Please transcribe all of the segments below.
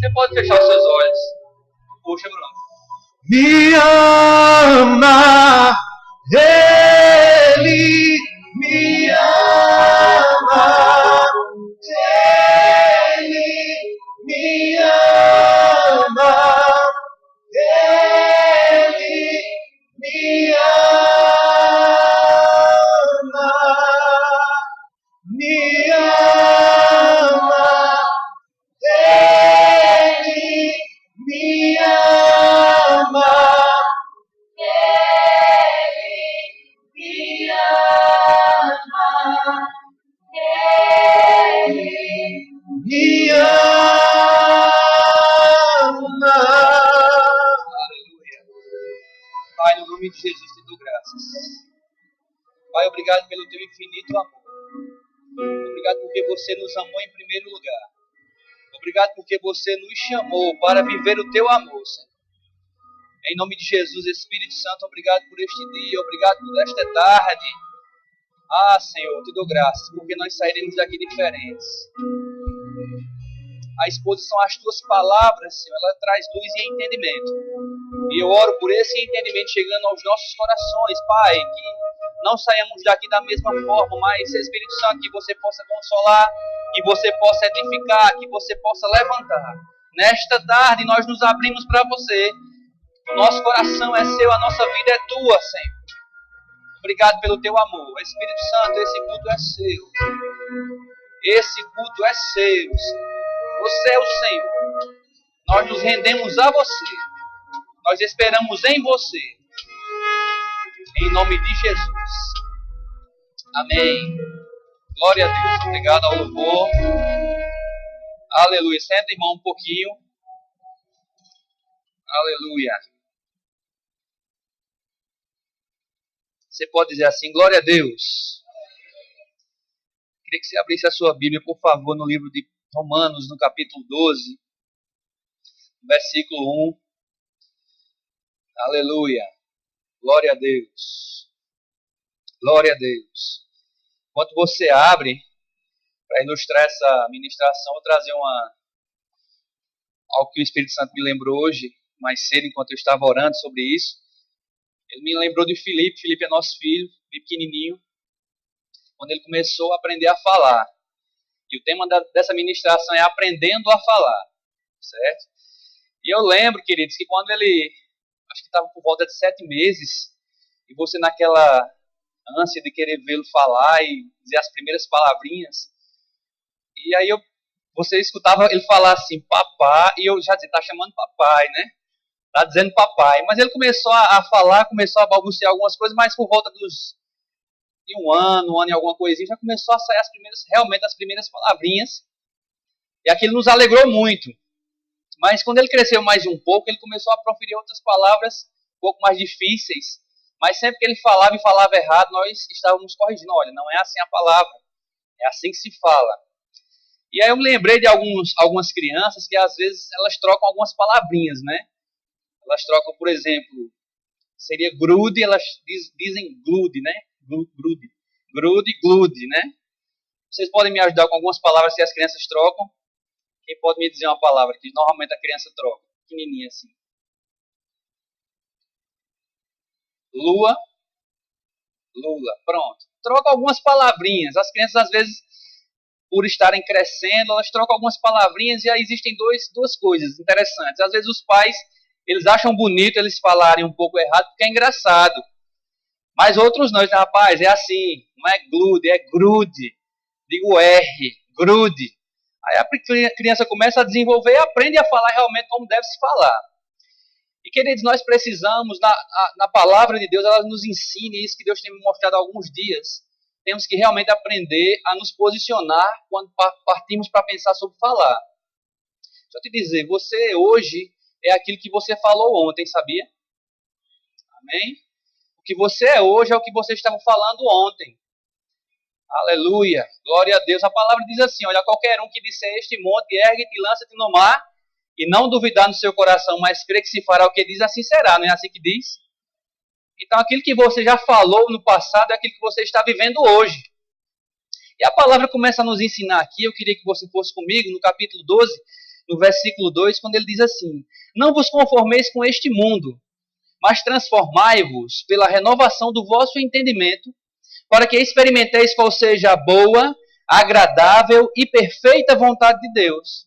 Você pode fechar os seus olhos. Puxa, Bruno. Me ama, Ele me ama, Ele me ama, Ele me ama, me ama, Ele me ama, Ele me ama, Ele me ama. Aleluia. Pai, no nome de Jesus, te dou graças. Pai, obrigado pelo teu infinito amor. Obrigado porque você nos amou em primeiro lugar. Obrigado porque você nos chamou para viver o teu amor, Senhor. Em nome de Jesus, Espírito Santo, obrigado por este dia, obrigado por esta tarde. Ah, Senhor, te dou graças, porque nós sairemos daqui diferentes. A exposição às tuas palavras, Senhor, ela traz luz e entendimento. E eu oro por esse entendimento chegando aos nossos corações, Pai, que não saímos daqui da mesma forma, mas, Espírito Santo, que você possa consolar, que você possa edificar, que você possa levantar. Nesta tarde nós nos abrimos para você. O nosso coração é seu, a nossa vida é tua, Senhor. Obrigado pelo teu amor. Espírito Santo, esse culto é seu. Esse culto é seu. Você é o Senhor. Nós nos rendemos a você. Nós esperamos em você. Em nome de Jesus. Amém. Glória a Deus. Obrigado ao louvor. Aleluia. Senta, irmão, um pouquinho. Aleluia. Você pode dizer assim, glória a Deus. Queria que você abrisse a sua Bíblia, por favor, no livro de Romanos, no capítulo 12, versículo 1. Aleluia. Glória a Deus. Glória a Deus. Enquanto você abre, para ilustrar essa ministração, eu vou trazer algo que o Espírito Santo me lembrou hoje, mais cedo, enquanto eu estava orando sobre isso. Ele me lembrou de Filipe. Filipe é nosso filho, bem pequenininho, quando ele começou a aprender a falar. E o tema dessa ministração é aprendendo a falar, certo? E eu lembro, queridos, que quando ele, acho que estava por volta de 7 meses, e você naquela ânsia de querer vê-lo falar e dizer as primeiras palavrinhas, e aí você escutava ele falar assim, papá, e eu já dizia, tá chamando papai, né? Tá dizendo papai. Mas ele começou a falar, começou a balbuciar algumas coisas, mas por volta de um ano e alguma coisinha, já começou a sair realmente as primeiras palavrinhas. E aquilo nos alegrou muito. Mas quando ele cresceu mais um pouco, ele começou a proferir outras palavras um pouco mais difíceis. Mas sempre que ele falava e falava errado, nós estávamos corrigindo. Olha, não é assim a palavra, é assim que se fala. E aí eu me lembrei de algumas crianças que às vezes elas trocam algumas palavrinhas, né? Elas trocam, por exemplo, seria grude, elas dizem glude, né? Grude, glude, né? Vocês podem me ajudar com algumas palavras que as crianças trocam? Quem pode me dizer uma palavra que normalmente a criança troca? Pequenininha assim. Lua, lula, pronto. Troca algumas palavrinhas. As crianças, às vezes, por estarem crescendo, elas trocam algumas palavrinhas e aí existem duas coisas interessantes. Às vezes os pais, eles acham bonito eles falarem um pouco errado porque é engraçado. Mas outros não, dizem, rapaz, é assim, não é glude, é grude. Digo R, grude. Aí a criança começa a desenvolver e aprende a falar realmente como deve se falar. E, queridos, nós precisamos, na palavra de Deus, ela nos ensine isso que Deus tem me mostrado há alguns dias. Temos que realmente aprender a nos posicionar quando partimos para pensar sobre falar. Deixa eu te dizer, você hoje é aquilo que você falou ontem, sabia? Amém? O que você é hoje é o que você estava falando ontem. Aleluia, glória a Deus. A palavra diz assim, olha, qualquer um que disser este monte, ergue-te e lança-te no mar, e não duvidar no seu coração, mas crer que se fará o que diz, assim será, não é assim que diz? Então aquilo que você já falou no passado é aquilo que você está vivendo hoje. E a palavra começa a nos ensinar aqui, eu queria que você fosse comigo no capítulo 12, no versículo 2, quando ele diz assim: não vos conformeis com este mundo, mas transformai-vos pela renovação do vosso entendimento, para que experimenteis qual seja a boa, agradável e perfeita vontade de Deus.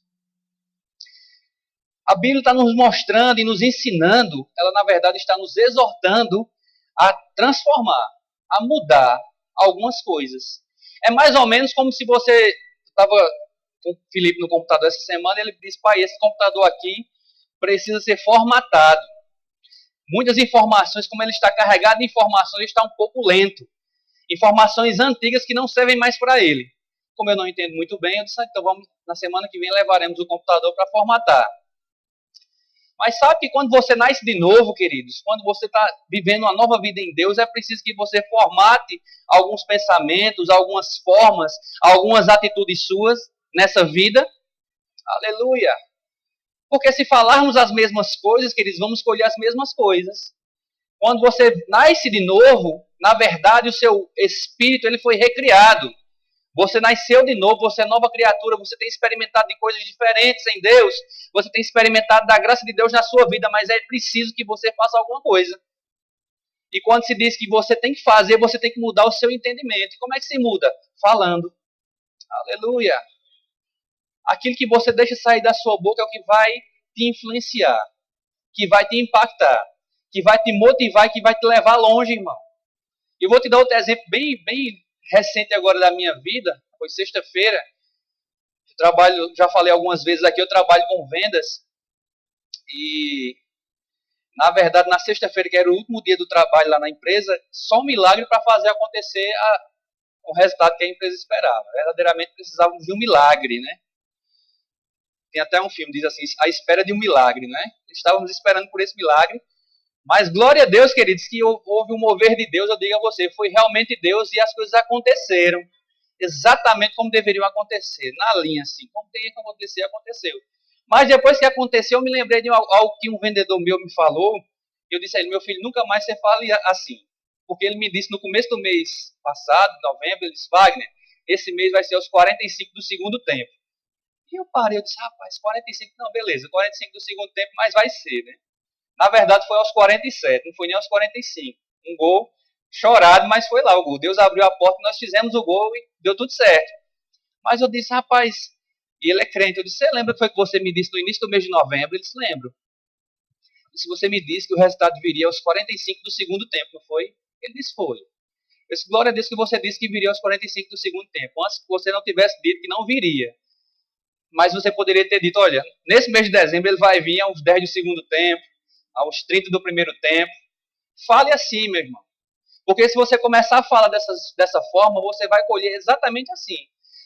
A Bíblia está nos mostrando e nos ensinando, ela na verdade está nos exortando a transformar, a mudar algumas coisas. É mais ou menos como se você estava com o Felipe no computador essa semana, ele disse: pai, esse computador aqui precisa ser formatado. Muitas informações, como ele está carregado de informações, ele está um pouco lento. Informações antigas que não servem mais para ele. Como eu não entendo muito bem, eu disse: então vamos, na semana que vem levaremos o computador para formatar. Mas sabe que quando você nasce de novo, queridos, quando você está vivendo uma nova vida em Deus, é preciso que você formate alguns pensamentos, algumas formas, algumas atitudes suas nessa vida. Aleluia! Porque se falarmos as mesmas coisas, queridos, vamos colher as mesmas coisas. Quando você nasce de novo, na verdade o seu espírito ele foi recriado. Você nasceu de novo, você é nova criatura, você tem experimentado de coisas diferentes em Deus, você tem experimentado da graça de Deus na sua vida, mas é preciso que você faça alguma coisa. E quando se diz que você tem que fazer, você tem que mudar o seu entendimento. E como é que se muda? Falando. Aleluia! Aquilo que você deixa sair da sua boca é o que vai te influenciar, que vai te impactar, que vai te motivar e que vai te levar longe, irmão. Eu vou te dar outro exemplo bem recente agora da minha vida. Foi sexta-feira. Eu trabalho, já falei algumas vezes aqui, eu trabalho com vendas. E, na verdade, na sexta-feira, que era o último dia do trabalho lá na empresa, só um milagre para fazer acontecer o resultado que a empresa esperava. Verdadeiramente precisávamos de um milagre, né? Tem até um filme, diz assim, A Espera de um Milagre, né? Estávamos esperando por esse milagre. Mas glória a Deus, queridos, que houve um mover de Deus, eu digo a você, foi realmente Deus e as coisas aconteceram exatamente como deveriam acontecer, na linha assim, como tem que acontecer, aconteceu. Mas depois que aconteceu, eu me lembrei de algo que um vendedor meu me falou, eu disse a ele: meu filho, nunca mais você fale assim, porque ele me disse no começo do mês passado, novembro, ele disse: Wagner, esse mês vai ser os 45 do segundo tempo. E eu parei, eu disse: rapaz, 45, não, beleza, 45 do segundo tempo, mas vai ser, né? Na verdade foi aos 47, não foi nem aos 45. Um gol chorado, mas foi lá o gol. Deus abriu a porta, nós fizemos o gol e deu tudo certo. Mas eu disse: rapaz, e ele é crente, eu disse: você lembra que foi que você me disse no início do mês de novembro? Ele disse: lembro. Se você me disse que o resultado viria aos 45 do segundo tempo, não foi? Ele disse: foi. Eu disse: glória a Deus que você disse que viria aos 45 do segundo tempo, antes que você não tivesse dito que não viria. Mas você poderia ter dito: olha, nesse mês de dezembro ele vai vir aos 10 do segundo tempo, aos 30 do primeiro tempo. Fale assim, meu irmão. Porque se você começar a falar dessa forma, você vai colher exatamente assim.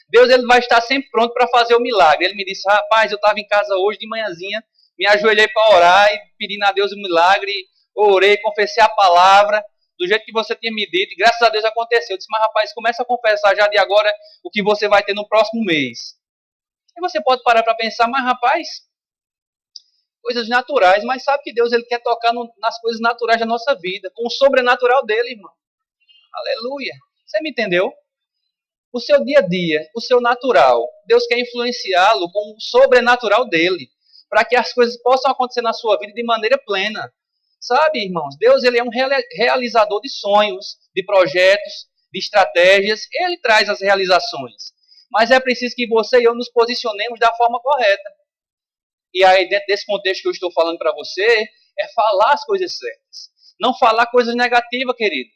Deus ele vai estar sempre pronto para fazer o milagre. Ele me disse: rapaz, eu estava em casa hoje de manhãzinha, me ajoelhei para orar e pedindo a Deus o milagre, orei, confessei a palavra, do jeito que você tinha me dito, e graças a Deus aconteceu. Eu disse: mas rapaz, começa a confessar já de agora o que você vai ter no próximo mês. E você pode parar para pensar: mas rapaz, coisas naturais, mas sabe que Deus ele quer tocar nas coisas naturais da nossa vida, com o sobrenatural dele, irmão. Aleluia. Você me entendeu? O seu dia a dia, o seu natural, Deus quer influenciá-lo com o sobrenatural dele, para que as coisas possam acontecer na sua vida de maneira plena. Sabe, irmãos, Deus ele é um realizador de sonhos, de projetos, de estratégias, ele traz as realizações. Mas é preciso que você e eu nos posicionemos da forma correta. E aí, dentro desse contexto que eu estou falando para você, é falar as coisas certas. Não falar coisas negativas, querido.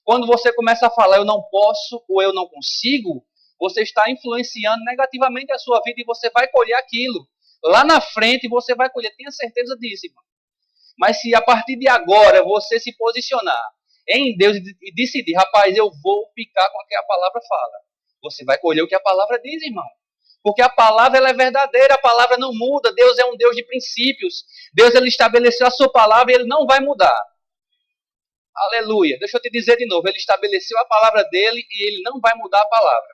Quando você começa a falar eu não posso ou eu não consigo, você está influenciando negativamente a sua vida e você vai colher aquilo. Lá na frente você vai colher, tenha certeza disso, irmão. Mas se a partir de agora você se posicionar em Deus e decidir: rapaz, eu vou ficar com o que a palavra fala, você vai colher o que a palavra diz, irmão. Porque a palavra ela é verdadeira, a palavra não muda. Deus é um Deus de princípios. Deus ele estabeleceu a sua palavra e ele não vai mudar. Aleluia. Deixa eu te dizer de novo. Ele estabeleceu a palavra dele e ele não vai mudar a palavra.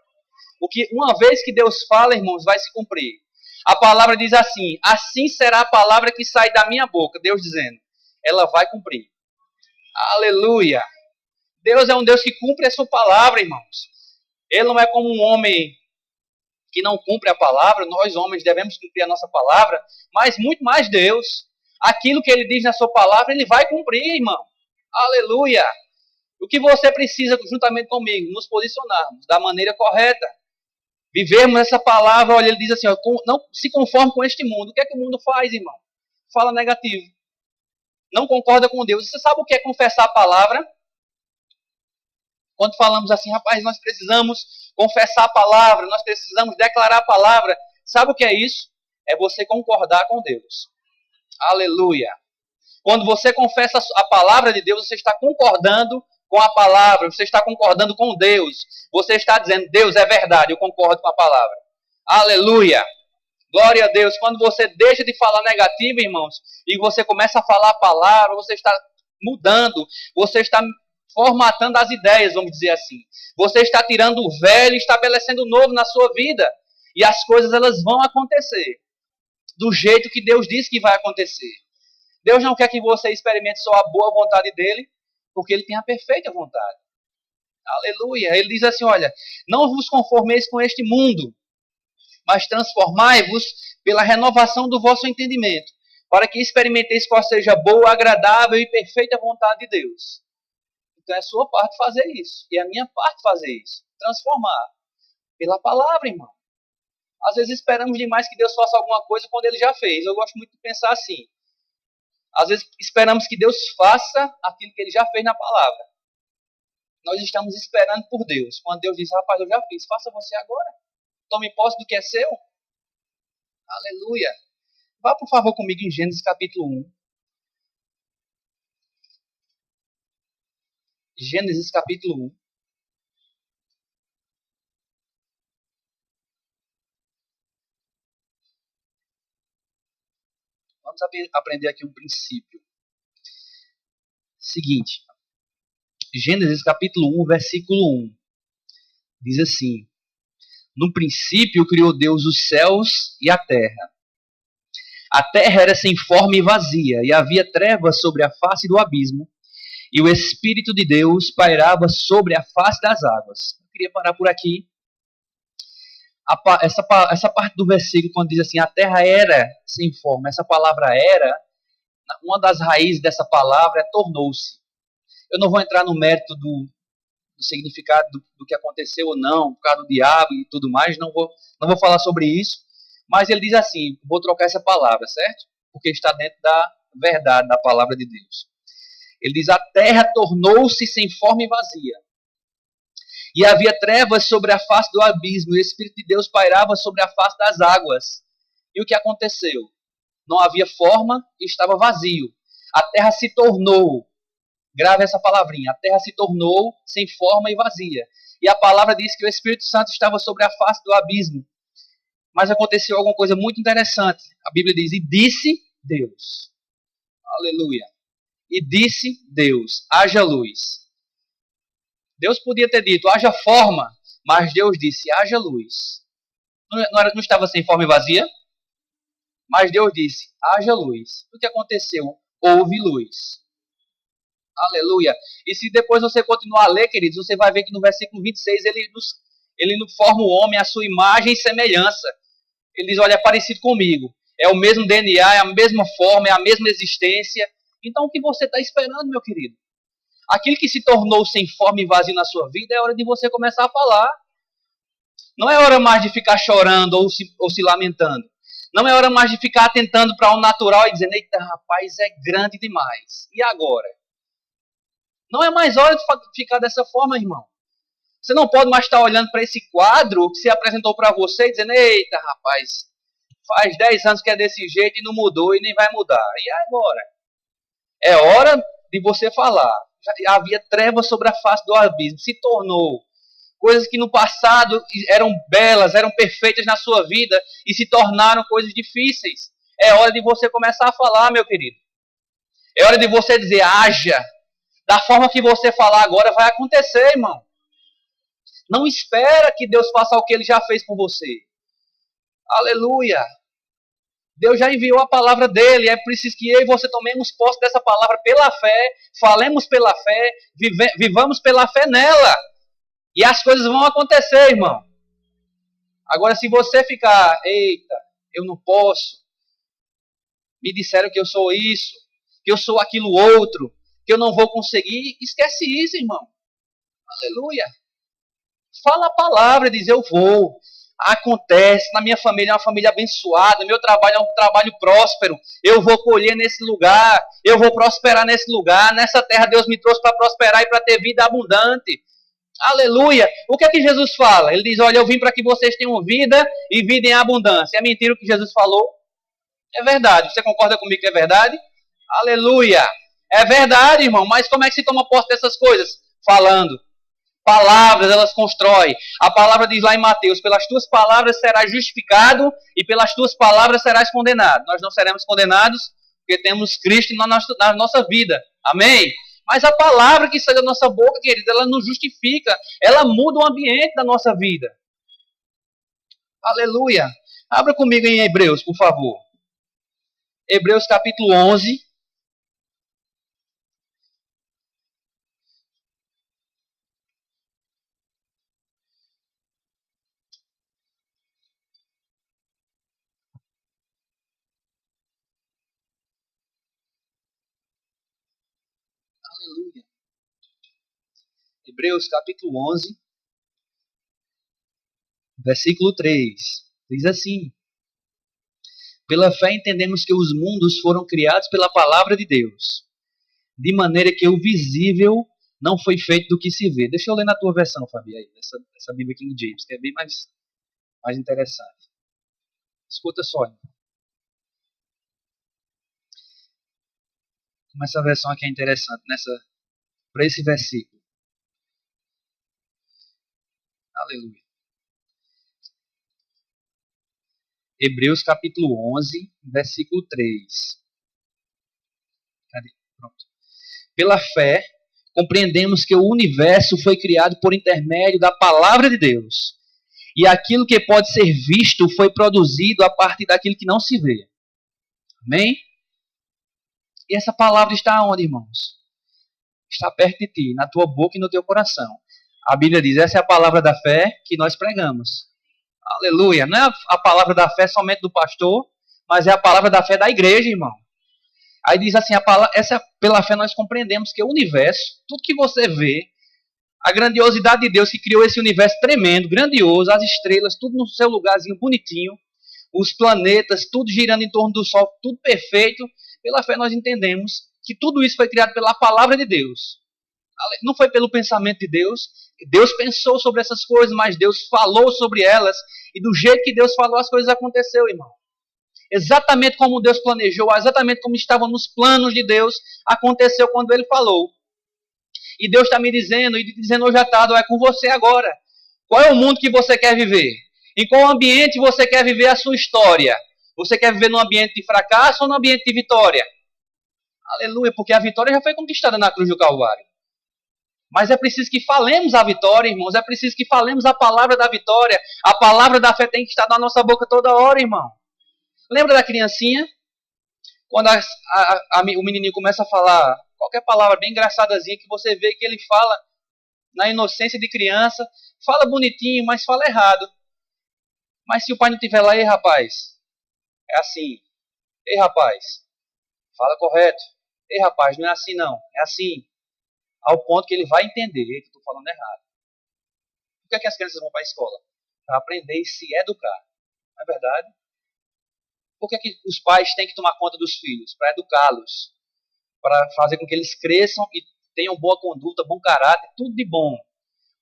Porque uma vez que Deus fala, irmãos, vai se cumprir. A palavra diz assim: assim será a palavra que sai da minha boca. Deus dizendo, ela vai cumprir. Aleluia. Deus é um Deus que cumpre a sua palavra, irmãos. Ele não é como um homem que não cumpre a palavra. Nós, homens, devemos cumprir a nossa palavra, mas muito mais Deus. Aquilo que Ele diz na sua palavra, Ele vai cumprir, irmão. Aleluia! O que você precisa, juntamente comigo, nos posicionarmos da maneira correta. Vivermos essa palavra. Olha, Ele diz assim, ó, não se conforme com este mundo. O que é que o mundo faz, irmão? Fala negativo. Não concorda com Deus. Você sabe o que é confessar a palavra? Quando falamos assim, rapaz, nós precisamos confessar a palavra, nós precisamos declarar a palavra. Sabe o que é isso? É você concordar com Deus. Aleluia. Quando você confessa a palavra de Deus, você está concordando com a palavra, você está concordando com Deus. Você está dizendo, Deus é verdade, eu concordo com a palavra. Aleluia. Glória a Deus. Quando você deixa de falar negativo, irmãos, e você começa a falar a palavra, você está mudando, você está formatando as ideias, vamos dizer assim. Você está tirando o velho e estabelecendo o novo na sua vida. E as coisas, elas vão acontecer do jeito que Deus disse que vai acontecer. Deus não quer que você experimente só a boa vontade dele, porque ele tem a perfeita vontade. Aleluia. Ele diz assim, olha, não vos conformeis com este mundo, mas transformai-vos pela renovação do vosso entendimento, para que experimenteis qual seja a boa, agradável e perfeita vontade de Deus. Então é a sua parte fazer isso, e é a minha parte fazer isso. Transformar pela palavra, irmão. Às vezes esperamos demais que Deus faça alguma coisa quando Ele já fez. Eu gosto muito de pensar assim. Às vezes esperamos que Deus faça aquilo que Ele já fez na palavra. Nós estamos esperando por Deus. Quando Deus diz, rapaz, eu já fiz, faça você agora. Tome posse do que é seu. Aleluia. Vá, por favor, comigo em Gênesis capítulo 1. Gênesis capítulo 1. Vamos aprender aqui um princípio. Seguinte. Gênesis capítulo 1, versículo 1. Diz assim. No princípio criou Deus os céus e a terra. A terra era sem forma e vazia, e havia trevas sobre a face do abismo, e o Espírito de Deus pairava sobre a face das águas. Eu queria parar por aqui. Essa parte do versículo, quando diz assim, a terra era sem forma, essa palavra era, uma das raízes dessa palavra é tornou-se. Eu não vou entrar no mérito do significado do que aconteceu ou não, por causa do diabo e tudo mais, não vou falar sobre isso, mas ele diz assim, vou trocar essa palavra, certo? Porque está dentro da verdade da palavra de Deus. Ele diz, a terra tornou-se sem forma e vazia, e havia trevas sobre a face do abismo, e o Espírito de Deus pairava sobre a face das águas. E o que aconteceu? Não havia forma e estava vazio. A terra se tornou, grave essa palavrinha, a terra se tornou sem forma e vazia. E a palavra diz que o Espírito Santo estava sobre a face do abismo. Mas aconteceu alguma coisa muito interessante. A Bíblia diz, e disse Deus. Aleluia. E disse Deus, haja luz. Deus podia ter dito, haja forma, mas Deus disse, haja luz. Não estava sem forma e vazia? Mas Deus disse, haja luz. O que aconteceu? Houve luz. Aleluia. E se depois você continuar a ler, queridos, você vai ver que no versículo 26 ele nos forma o homem à sua imagem e semelhança. Ele diz, olha, é parecido comigo. É o mesmo DNA, é a mesma forma, é a mesma existência. Então o que você está esperando, meu querido? Aquilo que se tornou sem forma e vazio na sua vida, é hora de você começar a falar. Não é hora mais de ficar chorando ou se lamentando. Não é hora mais de ficar atentando para o natural e dizendo, eita rapaz, é grande demais. E agora? Não é mais hora de ficar dessa forma, irmão. Você não pode mais estar olhando para esse quadro que se apresentou para você e dizendo, eita rapaz, faz 10 anos que é desse jeito e não mudou e nem vai mudar. E agora? É hora de você falar. Já havia trevas sobre a face do abismo. Se tornou coisas que no passado eram belas, eram perfeitas na sua vida e se tornaram coisas difíceis. É hora de você começar a falar, meu querido. É hora de você dizer, haja. Da forma que você falar agora vai acontecer, irmão. Não espera que Deus faça o que Ele já fez por você. Aleluia. Deus já enviou a palavra dele. É preciso que eu e você tomemos posse dessa palavra pela fé. Falemos pela fé. Vivamos pela fé nela. E as coisas vão acontecer, irmão. Agora, se você ficar, eita, eu não posso, me disseram que eu sou isso, que eu sou aquilo outro, que eu não vou conseguir, esquece isso, irmão. Aleluia. Fala a palavra, diz eu vou. Acontece, na minha família é uma família abençoada, meu trabalho é um trabalho próspero, eu vou colher nesse lugar, eu vou prosperar nesse lugar, nessa terra Deus me trouxe para prosperar e para ter vida abundante. Aleluia! O que é que Jesus fala? Ele diz, olha, eu vim para que vocês tenham vida e vida em abundância. É mentira o que Jesus falou? É verdade. Você concorda comigo que é verdade? Aleluia! É verdade, irmão, mas como é que se toma posse dessas coisas? Falando. Palavras, elas constroem. A palavra diz lá em Mateus, pelas tuas palavras serás justificado e pelas tuas palavras serás condenado. Nós não seremos condenados porque temos Cristo na nossa vida. Amém? Mas a palavra que sai da nossa boca, querido, ela nos justifica. Ela muda o ambiente da nossa vida. Aleluia. Abra comigo em Hebreus, por favor. Hebreus capítulo 11. Aleluia. Hebreus capítulo 11, versículo 3. Diz assim: pela fé entendemos que os mundos foram criados pela palavra de Deus, de maneira que o visível não foi feito do que se vê. Deixa eu ler na tua versão, Fabi, aí, essa Bíblia King James, que é bem mais interessante. Escuta só. Como essa versão aqui é interessante, para esse versículo. Aleluia. Hebreus capítulo 11, versículo 3. Cadê? Pronto. Pela fé, compreendemos que o universo foi criado por intermédio da palavra de Deus. E aquilo que pode ser visto foi produzido a partir daquilo que não se vê. Amém? E essa palavra está onde, irmãos? Está perto de ti, na tua boca e no teu coração. A Bíblia diz, essa é a palavra da fé que nós pregamos. Aleluia. Não é a palavra da fé somente do pastor, mas é a palavra da fé da igreja, irmão. Aí diz assim, pela fé nós compreendemos que o universo, tudo que você vê, a grandiosidade de Deus que criou esse universo tremendo, grandioso, as estrelas, tudo no seu lugarzinho bonitinho, os planetas, tudo girando em torno do Sol, tudo perfeito. Pela fé nós entendemos que tudo isso foi criado pela palavra de Deus. Não foi pelo pensamento de Deus. Deus pensou sobre essas coisas, mas Deus falou sobre elas. E do jeito que Deus falou, as coisas aconteceram, irmão. Exatamente como Deus planejou, exatamente como estavam nos planos de Deus, aconteceu quando Ele falou. E Deus está me dizendo, e dizendo hoje à tarde, é com você agora. Qual é o mundo que você quer viver? Em qual ambiente você quer viver a sua história? Você quer viver num ambiente de fracasso ou num ambiente de vitória? Aleluia, porque a vitória já foi conquistada na cruz do Calvário. Mas é preciso que falemos a vitória, irmãos. É preciso que falemos a palavra da vitória. A palavra da fé tem que estar na nossa boca toda hora, irmão. Lembra da criancinha? Quando o menininho começa a falar qualquer palavra bem engraçadazinha que você vê que ele fala na inocência de criança, fala bonitinho, mas fala errado. Mas se o pai não estiver lá, ei rapaz, é assim. Ei rapaz, fala correto. Ei rapaz, não é assim não, é assim. Ao ponto que ele vai entender que eu estou falando errado. Por que é que as crianças vão para a escola? Para aprender e se educar. Não é verdade? Por que é que os pais têm que tomar conta dos filhos? Para educá-los. Para fazer com que eles cresçam e tenham boa conduta, bom caráter, tudo de bom.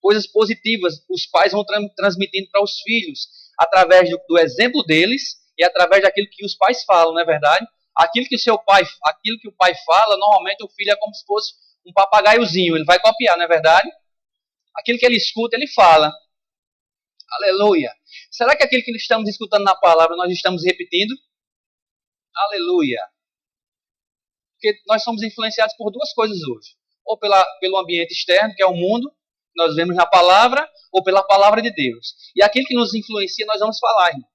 Coisas positivas os pais vão transmitindo para os filhos através do exemplo deles e através daquilo que os pais falam, não é verdade? Aquilo que o pai fala, normalmente o filho é como se fosse um papagaiozinho, ele vai copiar, não é verdade? Aquilo que ele escuta, ele fala. Aleluia. Será que aquilo que estamos escutando na palavra, nós estamos repetindo? Aleluia. Porque nós somos influenciados por duas coisas hoje. Ou pelo ambiente externo, que é o mundo, que nós vemos na palavra, ou pela palavra de Deus. E aquilo que nos influencia, nós vamos falar, irmão.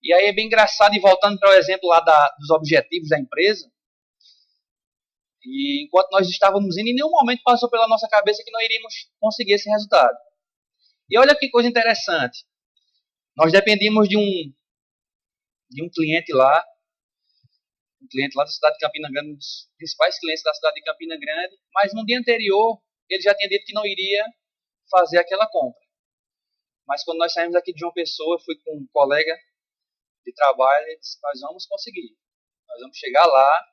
E aí é bem engraçado, e voltando para o exemplo lá dos objetivos da empresa, e enquanto nós estávamos indo, em nenhum momento passou pela nossa cabeça que nós iríamos conseguir esse resultado. E olha que coisa interessante. Nós dependíamos de um cliente lá, da cidade de Campina Grande, um dos principais clientes da cidade de Campina Grande, mas no dia anterior ele já tinha dito que não iria fazer aquela compra. Mas quando nós saímos aqui de João Pessoa, eu fui com um colega de trabalho e disse, nós vamos conseguir. Nós vamos chegar lá,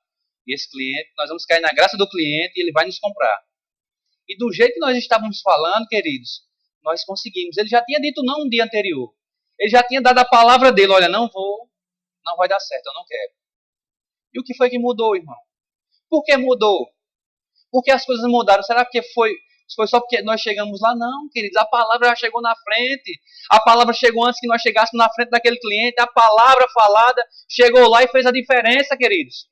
e esse cliente, nós vamos cair na graça do cliente e ele vai nos comprar. E do jeito que nós estávamos falando, queridos, nós conseguimos. Ele já tinha dito não no dia anterior. Ele já tinha dado a palavra dele, olha, não vai dar certo, eu não quero. E o que foi que mudou, irmão? Por que mudou? Por que as coisas mudaram? Será que foi só porque nós chegamos lá? Não, queridos, a palavra já chegou na frente. A palavra chegou antes que nós chegássemos na frente daquele cliente. A palavra falada chegou lá e fez a diferença, queridos.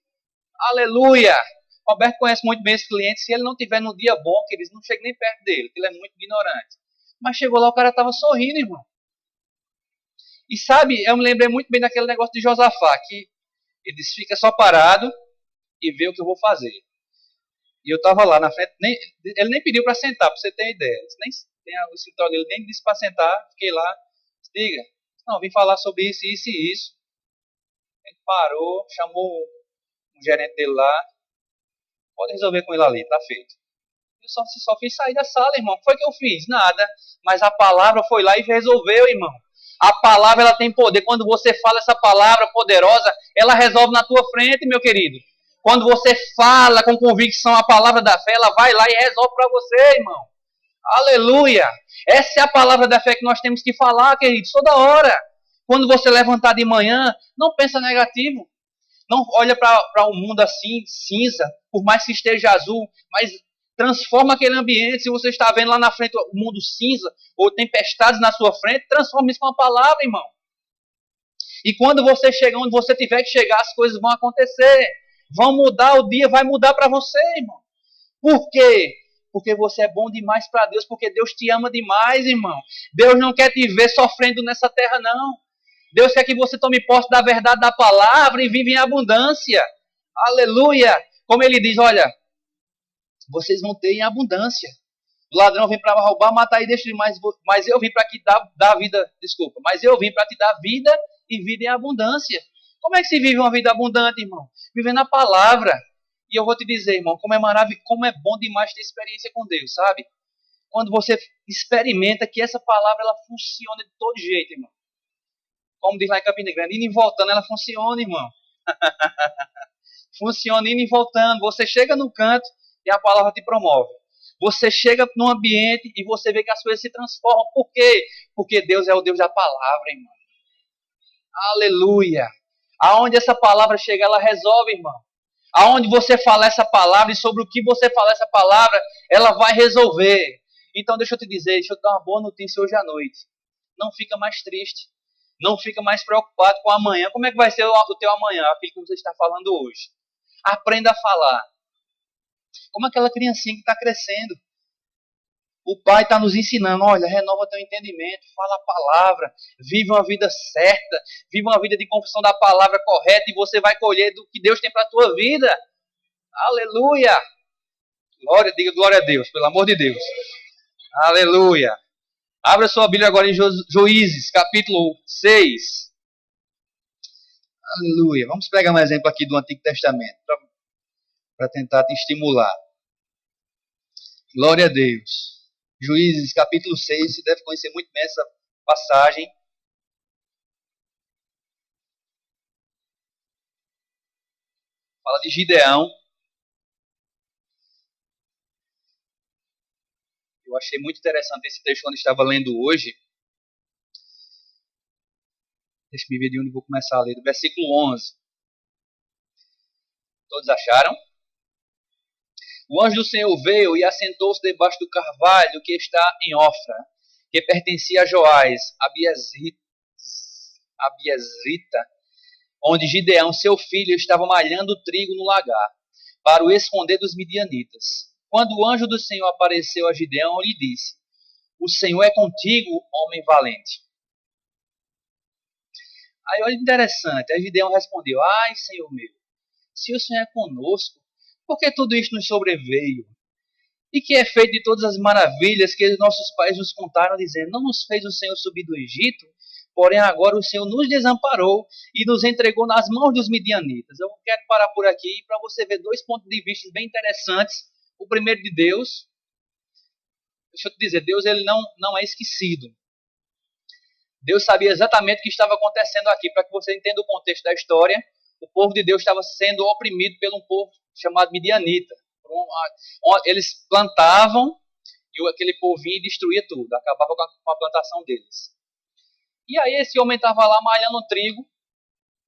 Aleluia! Roberto conhece muito bem esse cliente. Se ele não tiver no dia bom, queridos, não chega nem perto dele, porque ele é muito ignorante. Mas chegou lá, o cara estava sorrindo, irmão. E sabe, eu me lembrei muito bem daquele negócio de Josafá, que ele disse, fica só parado e vê o que eu vou fazer. E eu estava lá na frente, ele nem pediu para sentar, para você ter ideia. O escritório dele nem disse para sentar, fiquei lá, diga, não, vim falar sobre isso, isso e isso. Ele parou, chamou o gerente dele lá, pode resolver com ele ali, tá feito. Eu só fiz sair da sala, irmão. O que foi que eu fiz? Nada. Mas a palavra foi lá e resolveu, irmão. A palavra, ela tem poder. Quando você fala essa palavra poderosa, ela resolve na tua frente, meu querido. Quando você fala com convicção a palavra da fé, ela vai lá e resolve para você, irmão. Aleluia! Essa é a palavra da fé que nós temos que falar, queridos, toda hora. Quando você levantar de manhã, não pensa negativo. Não olha para um mundo assim, cinza, por mais que esteja azul, mas transforma aquele ambiente. Se você está vendo lá na frente o mundo cinza, ou tempestades na sua frente, transforma isso com a palavra, irmão. E quando você chegar onde você tiver que chegar, as coisas vão acontecer. Vão mudar, o dia vai mudar para você, irmão. Por quê? Porque você é bom demais para Deus, porque Deus te ama demais, irmão. Deus não quer te ver sofrendo nessa terra, não. Deus quer que você tome posse da verdade da palavra e viva em abundância. Aleluia! Como ele diz, olha, vocês vão ter em abundância. O ladrão vem para roubar, matar e destruir, mas eu vim para te dar vida, mas eu vim para te dar vida e vida em abundância. Como é que se vive uma vida abundante, irmão? Vivendo a palavra. E eu vou te dizer, irmão, como é maravilhoso, como é bom demais ter experiência com Deus, sabe? Quando você experimenta que essa palavra ela funciona de todo jeito, irmão. Como diz lá em Campina Grande, indo e voltando, ela funciona, irmão. Funciona indo e voltando. Você chega no canto e a palavra te promove. Você chega num ambiente e você vê que as coisas se transformam. Por quê? Porque Deus é o Deus da palavra, irmão. Aleluia. Aonde essa palavra chega, ela resolve, irmão. Aonde você fala essa palavra e sobre o que você fala essa palavra, ela vai resolver. Então deixa eu te dizer, deixa eu te dar uma boa notícia hoje à noite. Não fica mais triste. Não fica mais preocupado com amanhã. Como é que vai ser o teu amanhã? Aquilo que você está falando hoje. Aprenda a falar. Como aquela criancinha que está crescendo. O pai está nos ensinando, olha, renova teu entendimento, fala a palavra, vive uma vida certa, vive uma vida de confissão da palavra correta e você vai colher do que Deus tem para a tua vida. Aleluia! Diga glória a Deus, pelo amor de Deus. Aleluia! Abra sua Bíblia agora em Juízes, capítulo 6. Aleluia! Vamos pegar um exemplo aqui do Antigo Testamento, para tentar te estimular. Glória a Deus! Juízes, capítulo 6, você deve conhecer muito bem essa passagem. Fala de Gideão. Eu achei muito interessante esse texto quando eu estava lendo hoje. Deixa eu ver de onde eu vou começar a ler. Do versículo 11. Todos acharam? O anjo do Senhor veio e assentou-se debaixo do carvalho que está em Ofra, que pertencia a Joás, Abiezrita, onde Gideão, seu filho, estava malhando trigo no lagar, para o esconder dos midianitas. Quando o anjo do Senhor apareceu a Gideão, lhe disse: O Senhor é contigo, homem valente. Aí olha interessante, aí Gideão respondeu: Ai, Senhor meu, se o Senhor é conosco, por que tudo isto nos sobreveio? E que é feito de todas as maravilhas que nossos pais nos contaram, dizendo: não nos fez o Senhor subir do Egito, porém agora o Senhor nos desamparou e nos entregou nas mãos dos midianitas. Eu quero parar por aqui para você ver dois pontos de vista bem interessantes. O primeiro de Deus. Deixa eu te dizer, Deus ele não é esquecido. Deus sabia exatamente o que estava acontecendo aqui. Para que você entenda o contexto da história, o povo de Deus estava sendo oprimido por um povo chamado midianita. Eles plantavam e aquele povinho destruía tudo, acabava com a plantação deles. E aí esse homem estava lá malhando trigo,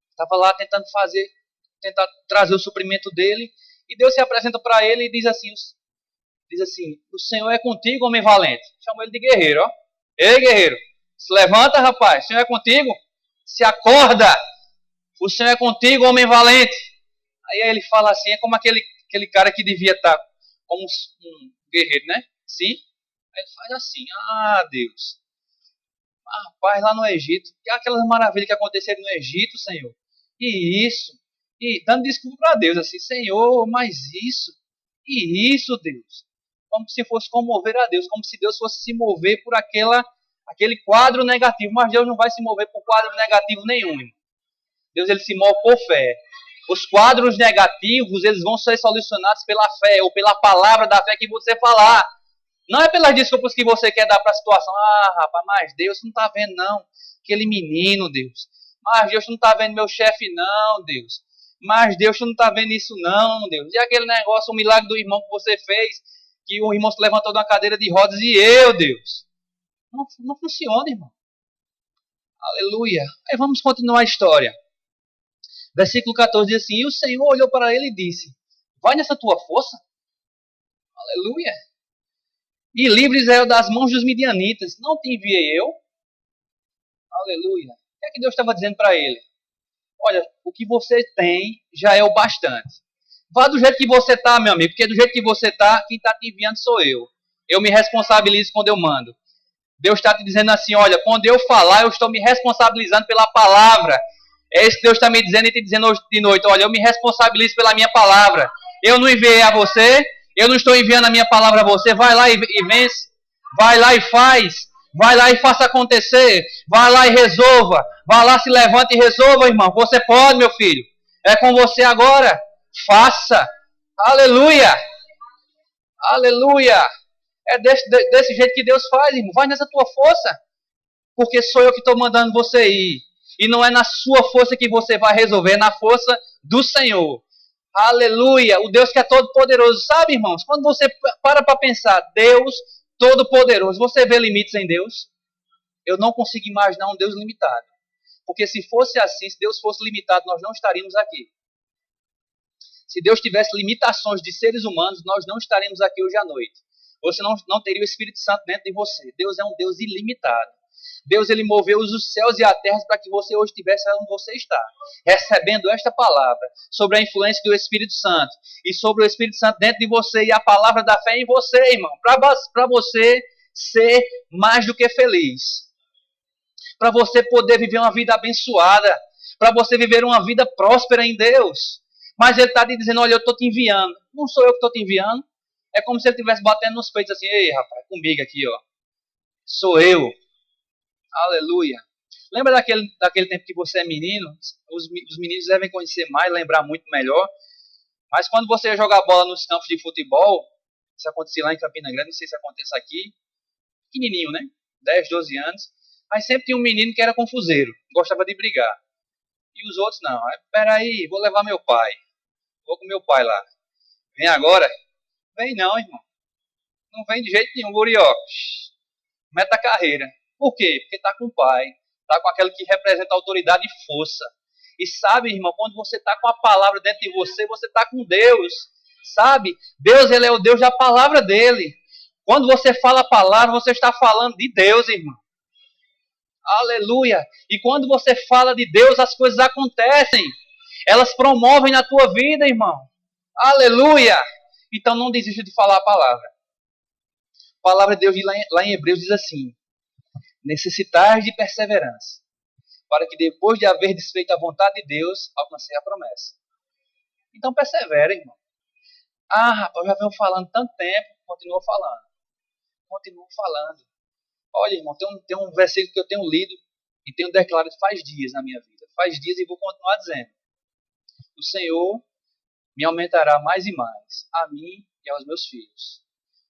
estava lá tentar trazer o suprimento dele, e Deus se apresenta para ele e diz assim, o Senhor é contigo, homem valente. Chama ele de guerreiro, ó. Ei, guerreiro, se levanta, rapaz, o Senhor é contigo, se acorda, o Senhor é contigo, homem valente. Aí ele fala assim, é como aquele cara que devia estar como um guerreiro, né? Sim. Aí ele faz assim, Deus. Rapaz, lá no Egito, aquelas maravilhas que aconteceram no Egito, Senhor. E dando desculpa para Deus, assim, Senhor, mas isso, Deus. Como se fosse comover a Deus, como se Deus fosse se mover por aquele quadro negativo. Mas Deus não vai se mover por quadro negativo nenhum. Deus ele se move por fé. Os quadros negativos, eles vão ser solucionados pela fé, ou pela palavra da fé que você falar. Não é pelas desculpas que você quer dar para a situação. Rapaz, mas Deus não está vendo, não. Aquele menino, Deus. Mas Deus não está vendo meu chefe, não, Deus. Mas Deus não está vendo isso, não, Deus. E aquele negócio, o milagre do irmão que você fez, que o irmão se levantou de uma cadeira de rodas e eu, Deus. Não funciona, irmão. Aleluia. Aí vamos continuar a história. Versículo 14 diz assim, e o Senhor olhou para ele e disse, vai nessa tua força? Aleluia. E livre Israel das mãos dos midianitas. Não te enviei eu? Aleluia. O que é que Deus estava dizendo para ele? Olha, o que você tem já é o bastante. Vá do jeito que você está, meu amigo, porque do jeito que você está, quem está te enviando sou eu. Eu me responsabilizo quando eu mando. Deus está te dizendo assim, olha, quando eu falar, eu estou me responsabilizando pela palavra. É isso que Deus está me dizendo e te dizendo hoje de noite. Olha, eu me responsabilizo pela minha palavra. Eu não enviei a você, eu não estou enviando a minha palavra a você. Vai lá e vence. Vai lá e faz. Vai lá e faça acontecer. Vai lá e resolva. Vai lá, se levante e resolva, irmão. Você pode, meu filho. É com você agora. Faça. Aleluia. Aleluia. É desse jeito que Deus faz, irmão. Vai nessa tua força. Porque sou eu que estou mandando você ir. E não é na sua força que você vai resolver, é na força do Senhor. Aleluia. O Deus que é todo poderoso. Sabe, irmãos, quando você para pensar, Deus todo-poderoso, você vê limites em Deus? Eu não consigo imaginar um Deus limitado. Porque se fosse assim, se Deus fosse limitado, nós não estaríamos aqui. Se Deus tivesse limitações de seres humanos, nós não estaríamos aqui hoje à noite. Você não teria o Espírito Santo dentro de você. Deus é um Deus ilimitado. Deus ele moveu os céus e a terra para que você hoje estivesse onde você está, recebendo esta palavra sobre a influência do Espírito Santo e sobre o Espírito Santo dentro de você e a palavra da fé em você, irmão, para você ser mais do que feliz, para você poder viver uma vida abençoada, para você viver uma vida próspera em Deus. Mas ele está te dizendo, olha, eu estou te enviando. Não sou eu que estou te enviando. É como se ele estivesse batendo nos peitos assim, ei rapaz, comigo aqui, ó. Sou eu. Aleluia. Lembra daquele tempo que você é menino? Os meninos devem conhecer mais, lembrar muito melhor. Mas quando você ia jogar bola nos campos de futebol, isso acontecia lá em Campina Grande, não sei se acontece aqui, pequenininho, né? 10, 12 anos. Mas sempre tinha um menino que era confuseiro, gostava de brigar. E os outros não. Peraí, vou levar meu pai. Vou com meu pai lá. Vem agora? Vem não, irmão. Não vem de jeito nenhum, gurió. Meta a carreira. Por quê? Porque está com o pai, está com aquele que representa autoridade e força. E sabe, irmão, quando você está com a palavra dentro de você, você está com Deus. Sabe? Deus, ele é o Deus da palavra dele. Quando você fala a palavra, você está falando de Deus, irmão. Aleluia. E quando você fala de Deus, as coisas acontecem. Elas promovem na tua vida, irmão. Aleluia. Então não desista de falar a palavra. A palavra de Deus lá em Hebreus diz assim: necessitais de perseverança, para que depois de haver desfeito a vontade de Deus, alcancei a promessa. Então persevera, irmão. Rapaz, eu já venho falando tanto tempo, continua falando. Continua falando. Olha, irmão, tem um versículo que eu tenho lido e tenho declarado faz dias na minha vida. Faz dias e vou continuar dizendo. O Senhor me aumentará mais e mais, a mim e aos meus filhos.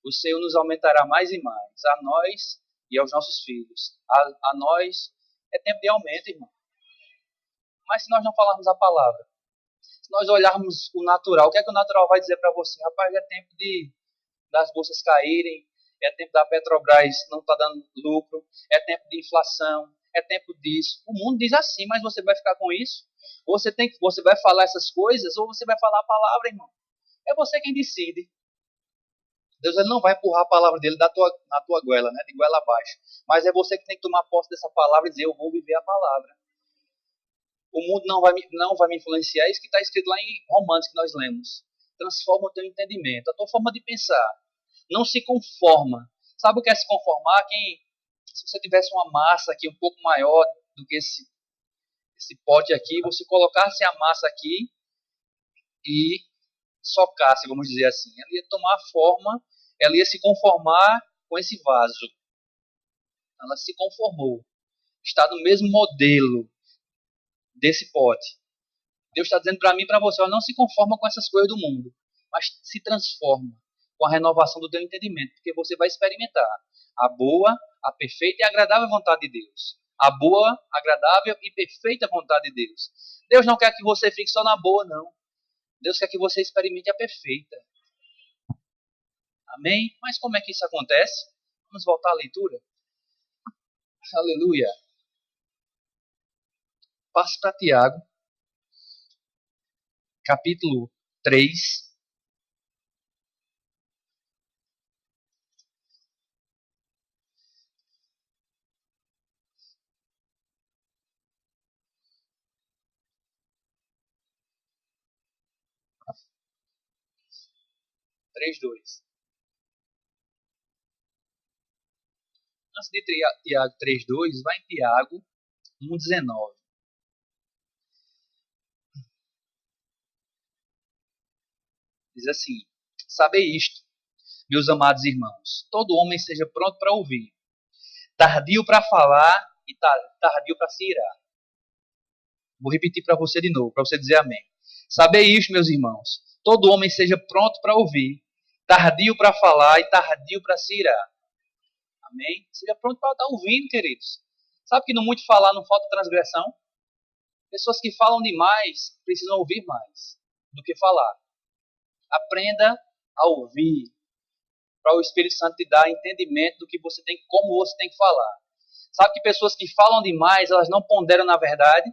O Senhor nos aumentará mais e mais, a nós e aos nossos filhos. A nós é tempo de aumento, irmão. Mas se nós não falarmos a palavra, se nós olharmos o natural, o que é que o natural vai dizer para você? Rapaz, é tempo das bolsas caírem, é tempo da Petrobras não estar dando lucro, é tempo de inflação, é tempo disso. O mundo diz assim, mas você vai ficar com isso? Ou você vai falar essas coisas, ou você vai falar a palavra, irmão. É você quem decide. Deus ele não vai empurrar a palavra dele na tua goela, né? De goela abaixo. Mas é você que tem que tomar posse dessa palavra e dizer, eu vou viver a palavra. O mundo não vai me influenciar. É isso que está escrito lá em Romanos que nós lemos. Transforma o teu entendimento, a tua forma de pensar. Não se conforma. Sabe o que é se conformar? Se você tivesse uma massa aqui um pouco maior do que esse pote aqui, você colocasse a massa aqui e socasse, vamos dizer assim. Ela ia tomar forma, ela ia se conformar com esse vaso. Ela se conformou. Está no mesmo modelo desse pote. Deus está dizendo para mim e para você, não se conforma com essas coisas do mundo, mas se transforma com a renovação do teu entendimento, porque você vai experimentar a boa, a perfeita e agradável vontade de Deus. A boa, agradável e perfeita vontade de Deus. Deus não quer que você fique só na boa, não. Deus quer que você experimente a perfeita. Amém? Mas como é que isso acontece? Vamos voltar à leitura? Aleluia. Passo para Tiago, capítulo 3. Antes de Tiago 3:2, vai em Tiago 1:19. Diz assim: sabei isto, meus amados irmãos, todo homem seja pronto para ouvir, tardio para falar e tardio para se irar. Vou repetir para você de novo, para você dizer amém. Sabei isto, meus irmãos, todo homem seja pronto para ouvir, tardio para falar e tardio para se irar. Amém? Seja pronto para estar ouvindo, queridos. Sabe que no muito falar não falta transgressão? Pessoas que falam demais precisam ouvir mais do que falar. Aprenda a ouvir, para o Espírito Santo te dar entendimento do que você tem, como você tem que falar. Sabe que pessoas que falam demais, elas não ponderam na verdade?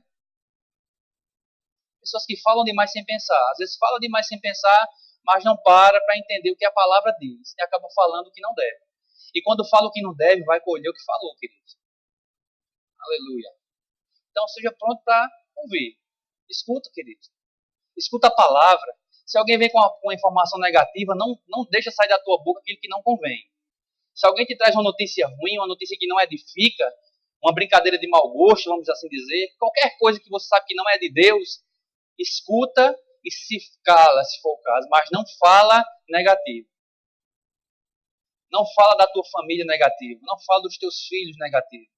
Pessoas que falam demais sem pensar. Às vezes falam demais sem pensar, mas não para entender o que a palavra diz. E acaba falando o que não deve. E quando fala o que não deve, vai colher o que falou, queridos. Aleluia. Então seja pronto para ouvir. Escuta, queridos. Escuta a palavra. Se alguém vem com uma informação negativa, não deixa sair da tua boca aquilo que não convém. Se alguém te traz uma notícia ruim, uma notícia que não edifica, uma brincadeira de mau gosto, vamos assim dizer, qualquer coisa que você sabe que não é de Deus, escuta e se cala, se for o caso, mas não fala negativo. Não fala da tua família negativo. Não fala dos teus filhos negativo.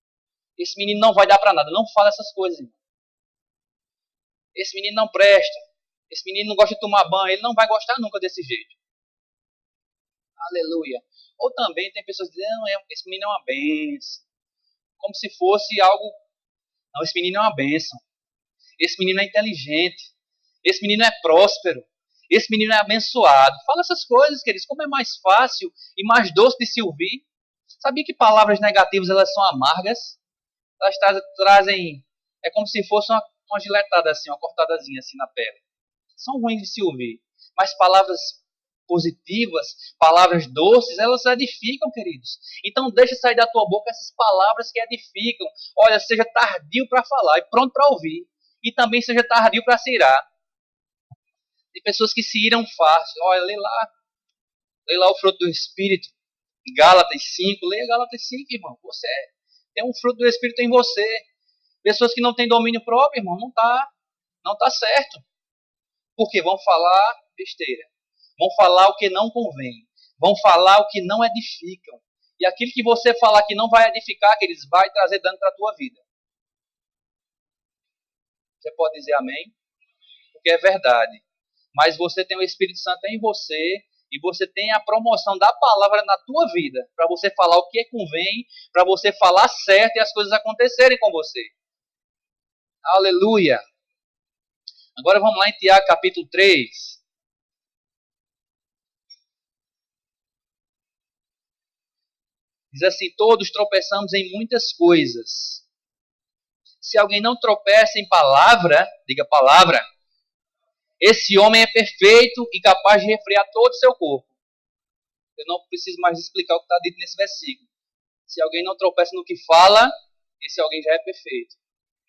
Esse menino não vai dar para nada. Não fala essas coisas, irmão. Esse menino não presta. Esse menino não gosta de tomar banho. Ele não vai gostar nunca desse jeito. Aleluia. Ou também tem pessoas dizendo, esse menino é uma bênção. Como se fosse algo... Não, esse menino é uma bênção. Esse menino é inteligente. Esse menino é próspero. Esse menino é abençoado. Fala essas coisas, queridos. Como é mais fácil e mais doce de se ouvir. Sabia que palavras negativas elas são amargas? Elas trazem... É como se fosse uma giletada assim, uma cortadazinha assim na pele. São ruins de se ouvir. Mas palavras positivas, palavras doces, elas edificam, queridos. Então deixa sair da tua boca essas palavras que edificam. Olha, seja tardio para falar e pronto para ouvir. E também seja tardio para se irar. Tem pessoas que se iram fácil. Olha, lê lá o fruto do Espírito. Gálatas 5. Leia Gálatas 5, irmão. Você tem um fruto do Espírito em você. Pessoas que não têm domínio próprio, irmão, não tá certo. Porque vão falar besteira. Vão falar o que não convém. vão falar o que não edificam. E aquilo que você falar que não vai edificar, queridos, vai trazer dano para a tua vida. Você pode dizer amém? Porque é verdade. Mas você tem o Espírito Santo em você e você tem a promoção da palavra na tua vida, para você falar o que convém, para você falar certo e as coisas acontecerem com você. Aleluia! Agora vamos lá em Tiago capítulo 3. Diz assim: todos tropeçamos em muitas coisas. Se alguém não tropeça em palavra, diga palavra, esse homem é perfeito e capaz de refrear todo o seu corpo. Eu não preciso mais explicar o que está dito nesse versículo. Se alguém não tropeça no que fala, esse alguém já é perfeito.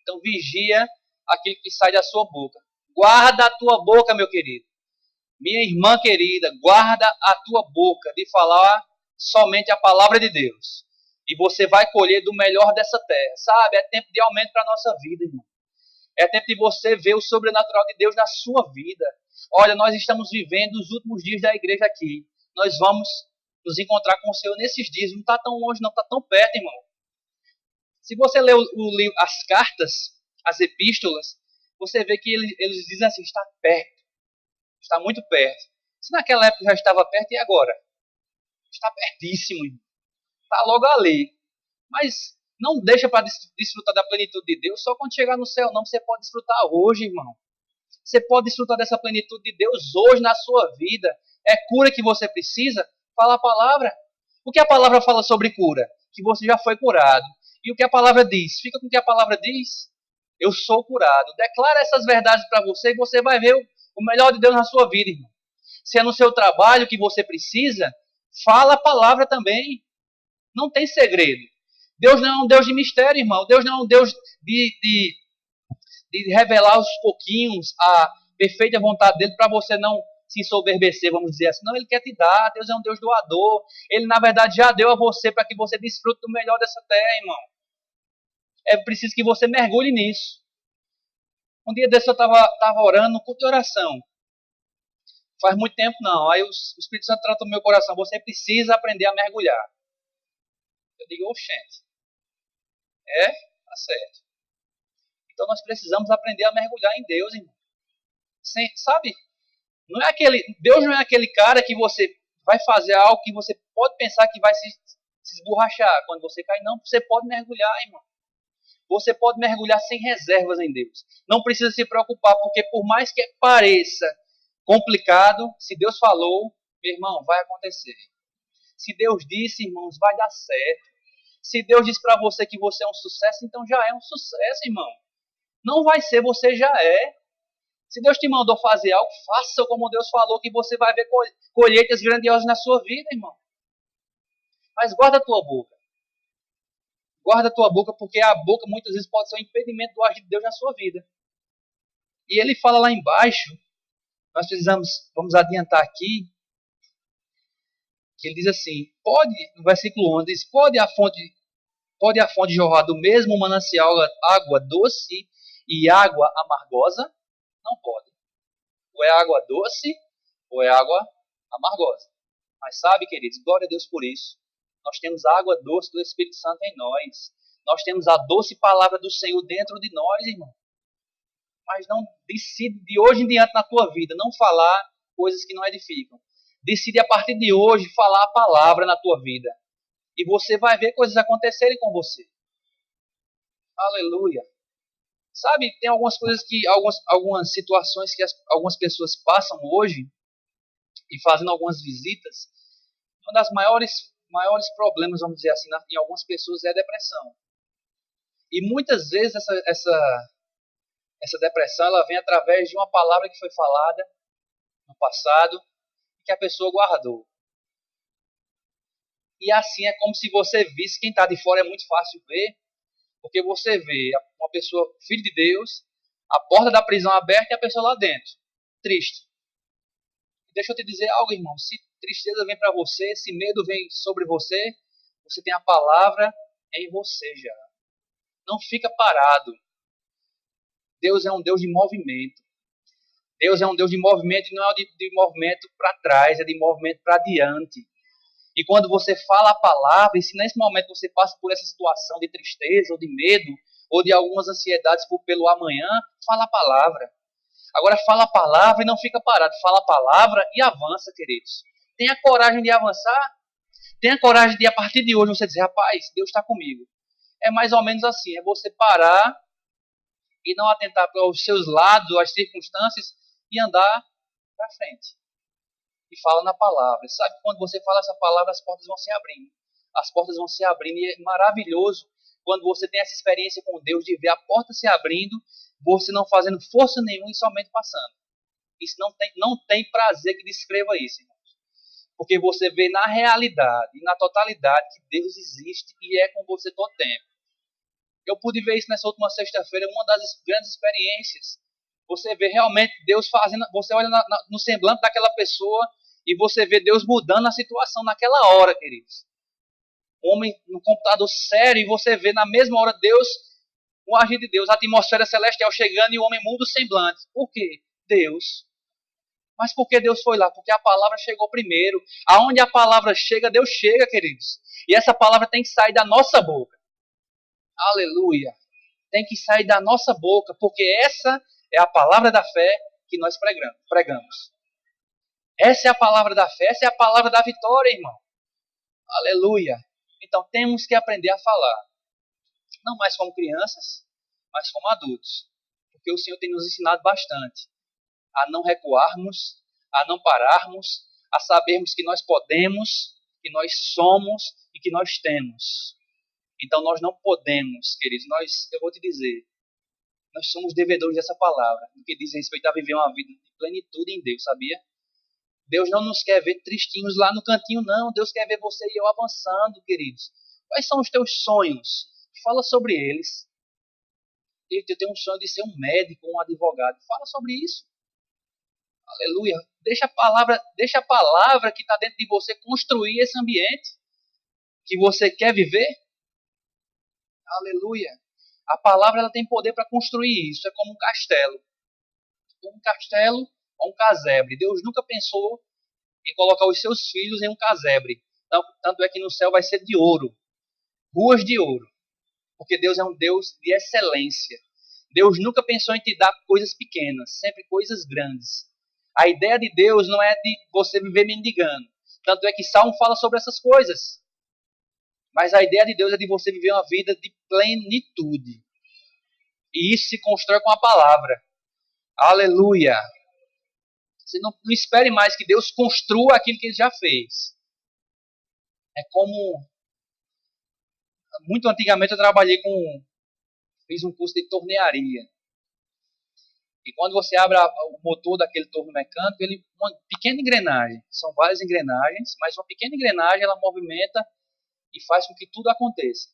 Então vigia aquilo que sai da sua boca. Guarda a tua boca, meu querido. Minha irmã querida, guarda a tua boca de falar somente a palavra de Deus. E você vai colher do melhor dessa terra. Sabe, é tempo de aumento para a nossa vida, irmão. É tempo de você ver o sobrenatural de Deus na sua vida. Olha, nós estamos vivendo os últimos dias da igreja aqui. Nós vamos nos encontrar com o Senhor nesses dias. Não está tão longe, não está tão perto, irmão. Se você ler as cartas, as epístolas, você vê que eles dizem assim, está perto. Está muito perto. Se naquela época já estava perto, e agora? Está pertíssimo, irmão. Está logo ali. Mas não deixa para desfrutar da plenitude de Deus só quando chegar no céu, não. Você pode desfrutar hoje, irmão. Você pode desfrutar dessa plenitude de Deus hoje na sua vida. É cura que você precisa? Fala a palavra. O que a palavra fala sobre cura? Que você já foi curado. E o que a palavra diz? Fica com o que a palavra diz. Eu sou curado. Declara essas verdades para você e você vai ver o melhor de Deus na sua vida, irmão. Se é no seu trabalho que você precisa, fala a palavra também. Não tem segredo. Deus não é um Deus de mistério, irmão. Deus não é um Deus de revelar aos pouquinhos a perfeita vontade dele para você não se ensoberbecer, vamos dizer assim. Não, ele quer te dar. Deus é um Deus doador. Ele, na verdade, já deu a você para que você desfrute do melhor dessa terra, irmão. É preciso que você mergulhe nisso. Um dia desse eu estava orando no culto de oração. Faz muito tempo não. Aí o Espírito Santo tratou no meu coração. Você precisa aprender a mergulhar. Eu digo, oxente. Tá certo. Então nós precisamos aprender a mergulhar em Deus, irmão. Sabe? Deus não é aquele cara que você vai fazer algo que você pode pensar que vai se esborrachar quando você cai. Não, você pode mergulhar, irmão. Você pode mergulhar sem reservas em Deus. Não precisa se preocupar, porque por mais que pareça complicado, se Deus falou, meu irmão, vai acontecer. Se Deus disse, irmãos, vai dar certo. Se Deus diz para você que você é um sucesso, então já é um sucesso, irmão. Não vai ser, você já é. Se Deus te mandou fazer algo, faça como Deus falou, que você vai ver colheitas grandiosas na sua vida, irmão. Mas guarda a tua boca. Guarda a tua boca, porque a boca muitas vezes pode ser um impedimento do agir de Deus na sua vida. E ele fala lá embaixo, nós vamos adiantar aqui, que ele diz assim, no versículo 11, diz, pode a fonte jorrar do mesmo manancial água doce e água amargosa? Não pode. Ou é água doce, ou é água amargosa. Mas sabe, queridos, glória a Deus por isso. Nós temos a água doce do Espírito Santo em nós. Nós temos a doce palavra do Senhor dentro de nós, irmão. Mas não decide de hoje em diante na tua vida não falar coisas que não edificam. Decide a partir de hoje falar a palavra na tua vida. E você vai ver coisas acontecerem com você. Aleluia. Sabe, tem algumas coisas algumas situações que algumas pessoas passam hoje e fazendo algumas visitas. Um das maiores problemas, vamos dizer assim, em algumas pessoas é a depressão. E muitas vezes essa depressão ela vem através de uma palavra que foi falada no passado e que a pessoa guardou. E assim é como se você visse, quem está de fora é muito fácil ver, porque você vê uma pessoa, filho de Deus, a porta da prisão aberta e a pessoa lá dentro, triste. E deixa eu te dizer algo, irmão, se tristeza vem para você, se medo vem sobre você, você tem a palavra em você já. Não fica parado. Deus é um Deus de movimento. Deus é um Deus de movimento e não é de movimento para trás, é de movimento para diante. E quando você fala a palavra, e se nesse momento você passa por essa situação de tristeza ou de medo, ou de algumas ansiedades pelo amanhã, fala a palavra. Agora fala a palavra e não fica parado. Fala a palavra e avança, queridos. Tenha coragem de avançar. Tenha coragem de, a partir de hoje, você dizer, rapaz, Deus está comigo. É mais ou menos assim. É você parar e não atentar para os seus lados, as circunstâncias, e andar para frente. E fala na palavra. Sabe, quando você fala essa palavra, as portas vão se abrindo. As portas vão se abrindo e é maravilhoso quando você tem essa experiência com Deus de ver a porta se abrindo, você não fazendo força nenhuma e somente passando. Isso não tem prazer que descreva isso, irmãos. Porque você vê na realidade e na totalidade que Deus existe e é com você todo tempo. Eu pude ver isso nessa última sexta-feira, uma das grandes experiências. Você vê realmente Deus fazendo, você olha no semblante daquela pessoa e você vê Deus mudando a situação naquela hora, queridos. Um homem no computador sério e você vê na mesma hora Deus, o agir de Deus, a atmosfera celestial chegando e o homem muda o semblante. Por quê? Deus. Mas por que Deus foi lá? Porque a palavra chegou primeiro. Aonde a palavra chega, Deus chega, queridos. E essa palavra tem que sair da nossa boca. Aleluia. Tem que sair da nossa boca, porque essa é a palavra da fé que nós pregamos. Essa é a palavra da fé, essa é a palavra da vitória, irmão. Aleluia. Então temos que aprender a falar. Não mais como crianças, mas como adultos. Porque o Senhor tem nos ensinado bastante a não recuarmos, a não pararmos, a sabermos que nós podemos, que nós somos e que nós temos. Então nós não podemos, queridos, eu vou te dizer, nós somos devedores dessa palavra, no que diz respeito a viver uma vida de plenitude em Deus, sabia? Deus não nos quer ver tristinhos lá no cantinho, não. Deus quer ver você e eu avançando, queridos. Quais são os teus sonhos? Fala sobre eles. Eu tenho um sonho de ser um médico, um advogado. Fala sobre isso. Aleluia. Deixa a palavra que está dentro de você construir esse ambiente que você quer viver. Aleluia. A palavra ela tem poder para construir isso. É como um castelo. Um castelo ou um casebre. Deus nunca pensou em colocar os seus filhos em um casebre. Tanto é que no céu vai ser de ouro. Ruas de ouro. Porque Deus é um Deus de excelência. Deus nunca pensou em te dar coisas pequenas, sempre coisas grandes. A ideia de Deus não é de você viver mendigando. Tanto é que Salmo fala sobre essas coisas. Mas a ideia de Deus é de você viver uma vida de plenitude. E isso se constrói com a palavra. Aleluia. Você não espere mais que Deus construa aquilo que Ele já fez. É como... Muito antigamente eu fiz um curso de tornearia. E quando você abre o motor daquele torno mecânico, uma pequena engrenagem, são várias engrenagens, mas uma pequena engrenagem ela movimenta e faz com que tudo aconteça.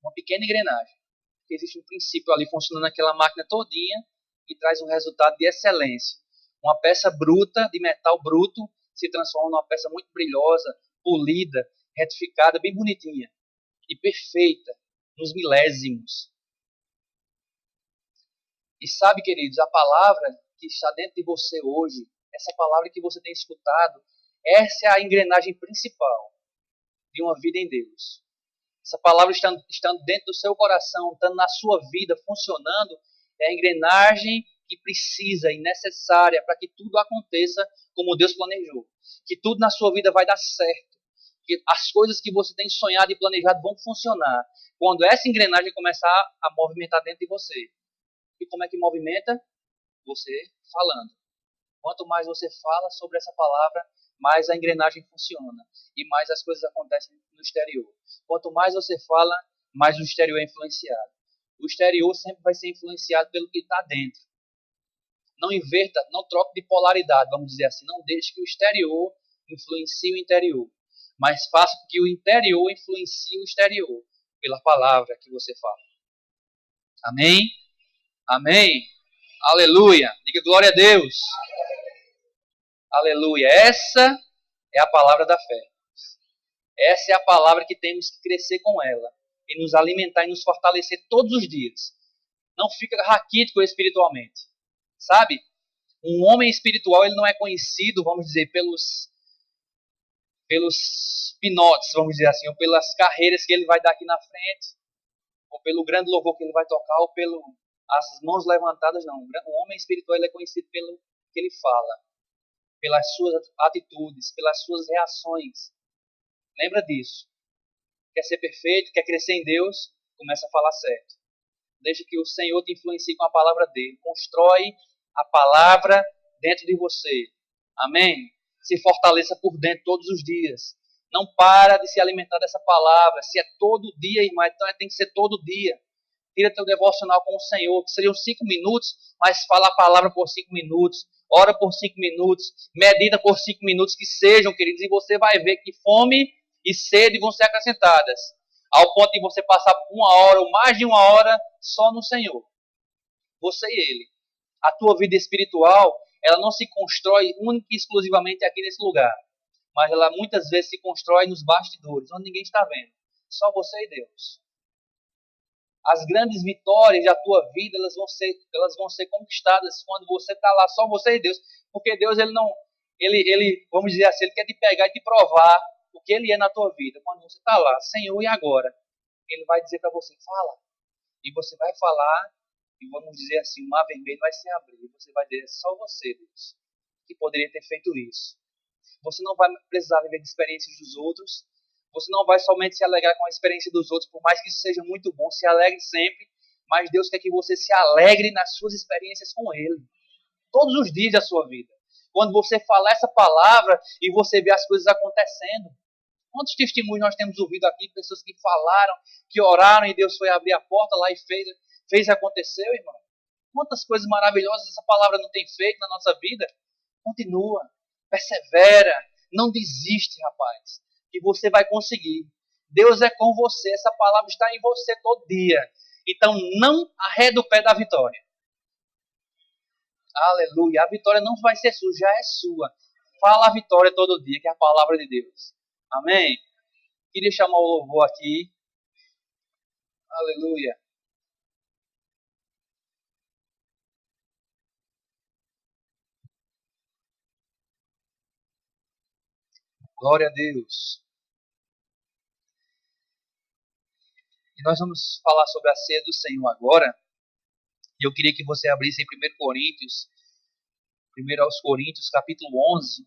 Uma pequena engrenagem. Porque existe um princípio ali funcionando naquela máquina todinha e traz um resultado de excelência. Uma peça bruta, de metal bruto, se transforma numa peça muito brilhosa, polida, retificada, bem bonitinha e perfeita, nos milésimos. E sabe, queridos, a palavra que está dentro de você hoje, essa palavra que você tem escutado, essa é a engrenagem principal de uma vida em Deus. Essa palavra estando dentro do seu coração, estando na sua vida, funcionando, é a engrenagem que precisa e necessária para que tudo aconteça como Deus planejou. Que tudo na sua vida vai dar certo. Que as coisas que você tem sonhado e planejado vão funcionar. Quando essa engrenagem começar a movimentar dentro de você. E como é que movimenta? Você falando. Quanto mais você fala sobre essa palavra, mais a engrenagem funciona. E mais as coisas acontecem no exterior. Quanto mais você fala, mais o exterior é influenciado. O exterior sempre vai ser influenciado pelo que está dentro. Não inverta, não troque de polaridade, vamos dizer assim. Não deixe que o exterior influencie o interior. Mas faça com que o interior influencie o exterior. Pela palavra que você fala. Amém? Amém? Aleluia. Diga glória a Deus. Aleluia. Essa é a palavra da fé. Essa é a palavra que temos que crescer com ela. E nos alimentar e nos fortalecer todos os dias. Não fica raquítico espiritualmente. Sabe? Um homem espiritual ele não é conhecido, vamos dizer, pelos pinotes, vamos dizer assim, ou pelas carreiras que ele vai dar aqui na frente, ou pelo grande louvor que ele vai tocar, ou pelo as mãos levantadas, não. O homem espiritual ele é conhecido pelo que ele fala, pelas suas atitudes, pelas suas reações. Lembra disso. Quer ser perfeito, quer crescer em Deus, começa a falar certo. Deixa que o Senhor te influencie com a palavra dele. Constrói a palavra dentro de você. Amém? Se fortaleça por dentro todos os dias. Não para de se alimentar dessa palavra. Se é todo dia, irmão, então tem que ser todo dia. Tira teu devocional com o Senhor, que seriam 5 minutos, mas fala a palavra por 5 minutos. Ora por 5 minutos. Medita por 5 minutos, que sejam, queridos. E você vai ver que fome e sede vão ser acrescentadas. Ao ponto de você passar 1 hora ou mais de 1 hora só no Senhor. Você e Ele. A tua vida espiritual, ela não se constrói única e exclusivamente aqui nesse lugar. Mas ela muitas vezes se constrói nos bastidores, onde ninguém está vendo. Só você e Deus. As grandes vitórias da tua vida, elas vão ser conquistadas quando você está lá, só você e Deus. Porque Deus, ele, vamos dizer assim, ele quer te pegar e te provar o que ele é na tua vida. Quando você está lá, Senhor, e agora? Ele vai dizer para você, fala. E você vai falar, e vamos dizer assim, o mar vermelho vai se abrir. E você vai dizer, só você, Deus, que poderia ter feito isso. Você não vai precisar viver de experiências dos outros. Você não vai somente se alegrar com a experiência dos outros, por mais que isso seja muito bom, se alegre sempre. Mas Deus quer que você se alegre nas suas experiências com Ele. Todos os dias da sua vida. Quando você falar essa palavra e você vê as coisas acontecendo. Quantos testemunhos nós temos ouvido aqui, pessoas que falaram, que oraram e Deus foi abrir a porta lá e fez acontecer, irmão. Quantas coisas maravilhosas essa palavra não tem feito na nossa vida. Continua, persevera, não desiste, rapaz, que você vai conseguir. Deus é com você, essa palavra está em você todo dia. Então não arreda o pé da vitória. Aleluia, a vitória não vai ser sua, já é sua. Fala a vitória todo dia, que é a palavra de Deus. Amém? Queria chamar o louvor aqui. Aleluia. Glória a Deus. E nós vamos falar sobre a ceia do Senhor agora. E eu queria que você abrisse em 1 Coríntios, 1 aos Coríntios, capítulo 11.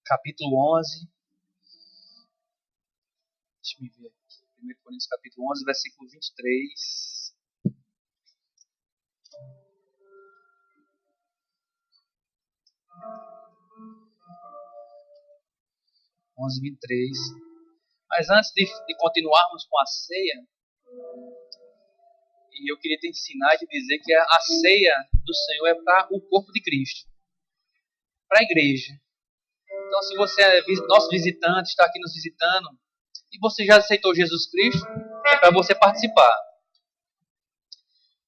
Capítulo 11. Deixa eu ver aqui. 1 Coríntios, capítulo 11, versículo 23. Onze, 23. Mas antes de continuarmos com a ceia, e eu queria te ensinar e te dizer que a ceia do Senhor é para o corpo de Cristo, para a igreja. Então, se você é nosso visitante, está aqui nos visitando, e você já aceitou Jesus Cristo, é para você participar.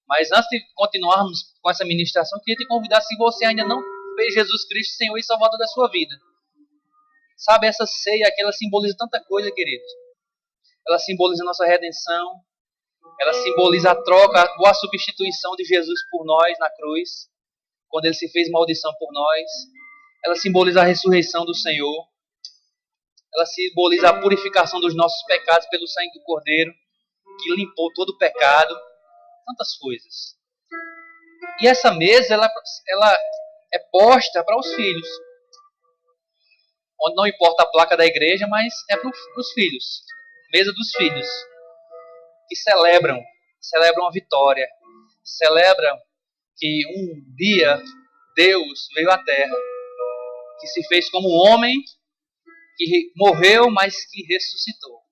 Mas antes de continuarmos com essa ministração, eu queria te convidar, se você ainda não fez Jesus Cristo Senhor e Salvador da sua vida. Sabe, essa ceia aqui, ela simboliza tanta coisa, queridos. Ela simboliza a nossa redenção. Ela simboliza a troca ou a substituição de Jesus por nós na cruz, quando Ele se fez maldição por nós. Ela simboliza a ressurreição do Senhor. Ela simboliza a purificação dos nossos pecados pelo sangue do Cordeiro, que limpou todo o pecado. Tantas coisas. E essa mesa, ela é posta para os filhos. Onde não importa a placa da igreja, mas é para os filhos. Mesa dos filhos. Que celebram a vitória. Celebram que um dia Deus veio à terra. Que se fez como um homem, que morreu, mas que ressuscitou.